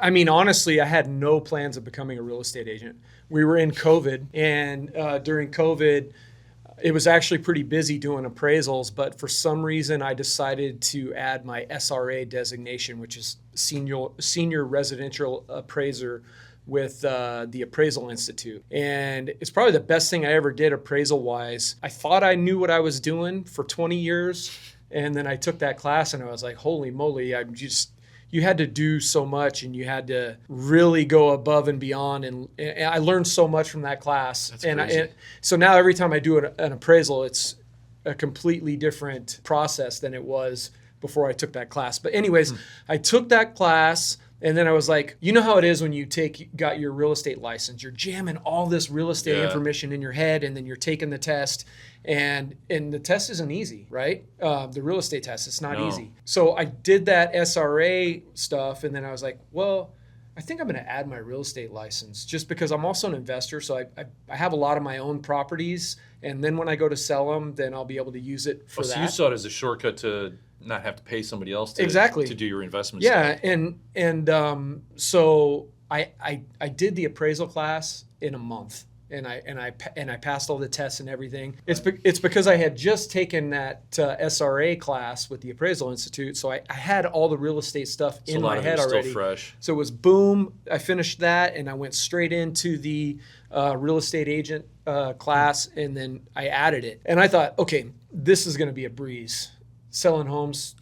I mean, honestly, I had no plans of becoming a real estate agent. We were in COVID, and during COVID, it was actually pretty busy doing appraisals, but for some reason I decided to add my SRA designation, which is senior residential appraiser with the Appraisal Institute. And it's probably the best thing I ever did appraisal wise. I thought I knew what I was doing for 20 years. And then I took that class and I was like, holy moly, you had to do so much and you had to really go above and beyond. And I learned so much from that class. That's crazy. So now every time I do an appraisal, it's a completely different process than it was before I took that class. But anyways, I took that class. And then I was like, you know how it is when you got your real estate license, you're jamming all this real estate information in your head, and then you're taking the test, and the test isn't easy, right? The real estate test, it's not easy. So I did that SRA stuff, and then I was like, well, I think I'm going to add my real estate license just because I'm also an investor. So I have a lot of my own properties, and then when I go to sell them, then I'll be able to use it for that. So you saw it as a shortcut to not have to pay somebody else to do your investment stuff. Yeah, and so I did the appraisal class in a month, and I passed all the tests and everything. It's because I had just taken that SRA class with the Appraisal Institute, so I had all the real estate stuff in my head already. Still fresh. So it was boom. I finished that, and I went straight into the real estate agent class, and then I added it. And I thought, okay, this is going to be a breeze. Selling homes,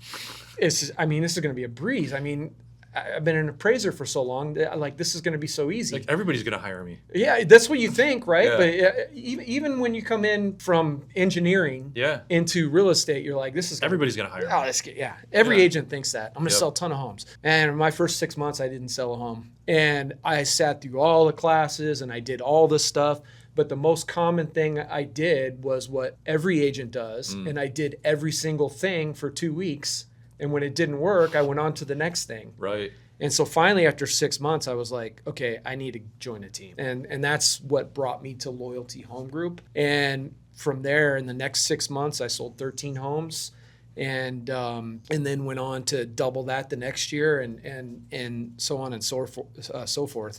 this is going to be a breeze. I mean, I've been an appraiser for so long. Like, this is going to be so easy. Like, everybody's going to hire me. Yeah, that's what you think, right? Yeah. But even when you come in from engineering into real estate, you're like, everybody's going to hire me. Every agent thinks that. I'm going to sell a ton of homes. And my first 6 months, I didn't sell a home. And I sat through all the classes, and I did all this stuff. But the most common thing I did was what every agent does, and I did every single thing for 2 weeks. And when it didn't work, I went on to the next thing. Right. And so finally, after 6 months, I was like, okay, I need to join a team. And that's what brought me to Loyalty Home Group. And from there, in the next 6 months, I sold 13 homes. And then went on to double that the next year, and so on and so forth.